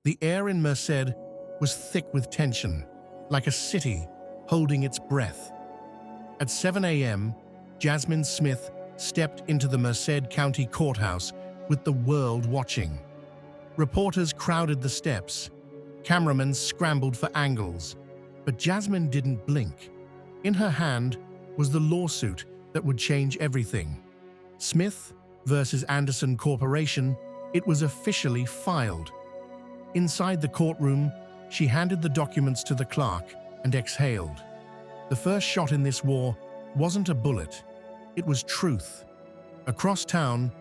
The air in Merced was thick with tension, like a city holding its breath. At 7 a.m., Jasmine Smith stepped into the Merced County Courthouse with the world watching. Reporters crowded the steps. Cameramen scrambled for angles. But Jasmine didn't blink. In her hand was the lawsuit that would change everything. Smith versus Anderson Corporation, it was officially filed. Inside the courtroom, she handed the documents to the clerk and exhaled. The first shot in this war wasn't a bullet. It was truth. Across town,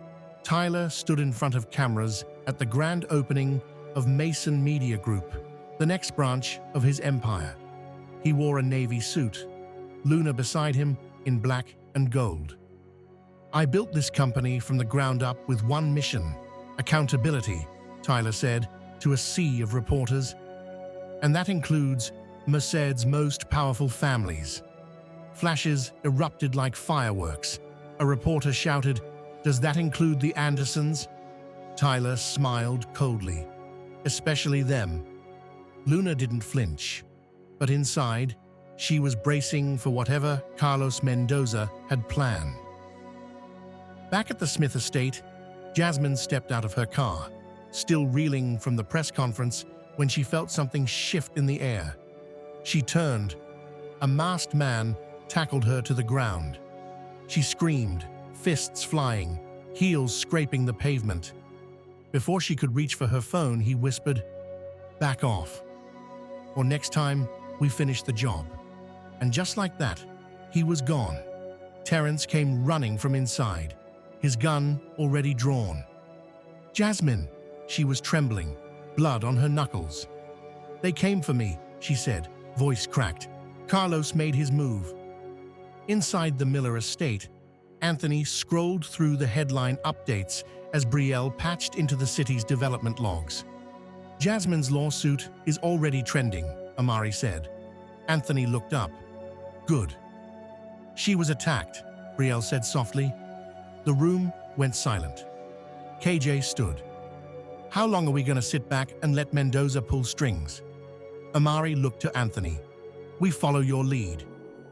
Tyler stood in front of cameras at the grand opening of Mason Media Group, the next branch of his empire. He wore a navy suit, Luna beside him in black and gold. "I built this company from the ground up with one mission, accountability," Tyler said to a sea of reporters. "And that includes Merced's most powerful families." Flashes erupted like fireworks. A reporter shouted, "Does that include the Andersons?" Tyler smiled coldly. "Especially them." Luna didn't flinch, but inside, she was bracing for whatever Carlos Mendoza had planned. Back at the Smith estate, Jasmine stepped out of her car, still reeling from the press conference when she felt something shift in the air. She turned. A masked man tackled her to the ground. She screamed, fists flying, heels scraping the pavement. Before she could reach for her phone, he whispered, "Back off, or next time we finish the job." And just like that, he was gone. Terrence came running from inside, his gun already drawn. "Jasmine," she was trembling, blood on her knuckles. "They came for me," she said, voice cracked. Carlos made his move. Inside the Miller estate, Anthony scrolled through the headline updates as Brielle patched into the city's development logs. "Jasmine's lawsuit is already trending," Amari said. Anthony looked up. "Good." "She was attacked," Brielle said softly. The room went silent. KJ stood. "How long are we going to sit back and let Mendoza pull strings?" Amari looked to Anthony. "We follow your lead."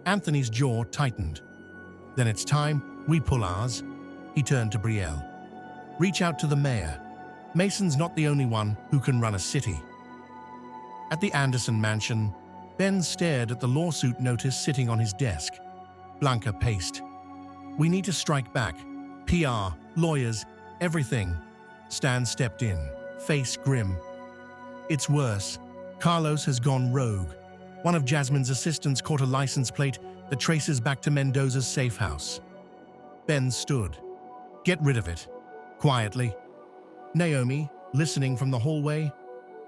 Anthony's jaw tightened. "Then it's time we pull ours." He turned to Brielle. "Reach out to the mayor. Mason's not the only one who can run a city." At the Anderson mansion, Ben stared at the lawsuit notice sitting on his desk. Blanca paced. "We need to strike back. PR, lawyers, everything." Stan stepped in, face grim. "It's worse. Carlos has gone rogue. One of Jasmine's assistants caught a license plate that traces back to Mendoza's safe house." Ben stood. "Get rid of it." Quietly. Naomi, listening from the hallway,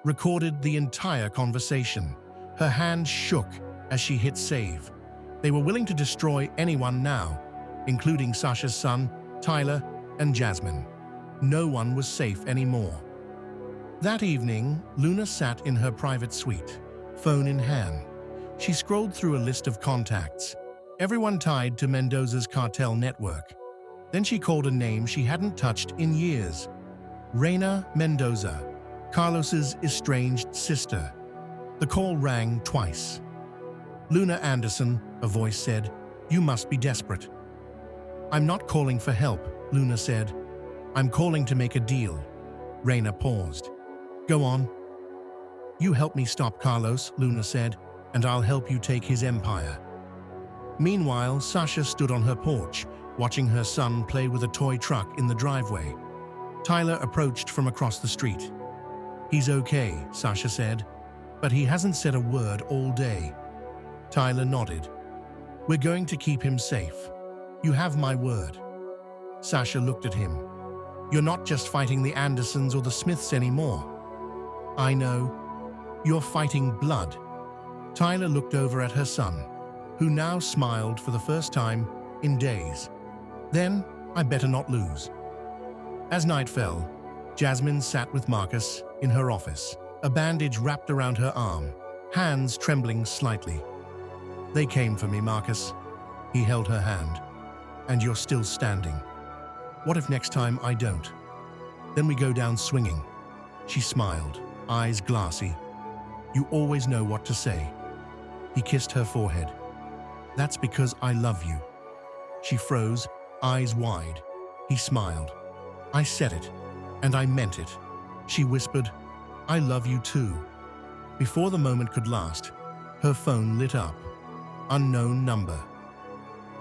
recorded the entire conversation. Her hand shook as she hit save. They were willing to destroy anyone now, including Sasha's son, Tyler, and Jasmine. No one was safe anymore. That evening, Luna sat in her private suite, phone in hand. She scrolled through a list of contacts, everyone tied to Mendoza's cartel network. Then she called a name she hadn't touched in years. Reina Mendoza, Carlos's estranged sister. The call rang twice. "Luna Anderson," a voice said, "you must be desperate." "I'm not calling for help," Luna said. "I'm calling to make a deal." Reina paused. "Go on." "You help me stop Carlos," Luna said, "and I'll help you take his empire." Meanwhile, Sasha stood on her porch, watching her son play with a toy truck in the driveway. Tyler approached from across the street. "He's okay," Sasha said, "but he hasn't said a word all day." Tyler nodded. "We're going to keep him safe. You have my word." Sasha looked at him. "You're not just fighting the Andersons or the Smiths anymore." "I know. You're fighting blood." Tyler looked over at her son, who now smiled for the first time in days. "Then I better not lose." As night fell, Jasmine sat with Marcus in her office, a bandage wrapped around her arm, hands trembling slightly. "They came for me, Marcus." He held her hand. "And you're still standing. What if next time I don't? Then we go down swinging." She smiled. eyes glassy. You always know what to say. He kissed her forehead. That's because I love you. She froze, eyes wide. He smiled. I said it, and I meant it. She whispered, I love you too. Before the moment could last, her phone lit up. Unknown number.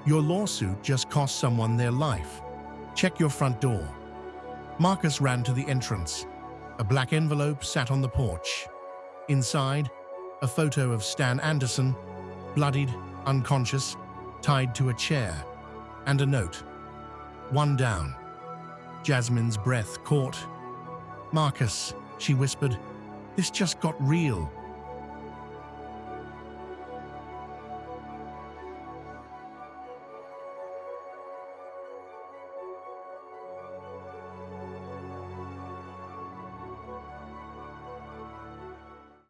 Your lawsuit just cost someone their life. Check your front door. Marcus ran to the entrance. A black envelope sat on the porch. Inside, a photo of Stan Anderson, bloodied, unconscious, tied to a chair, and a note. One down. Jasmine's breath caught. Marcus, she whispered, this just got real.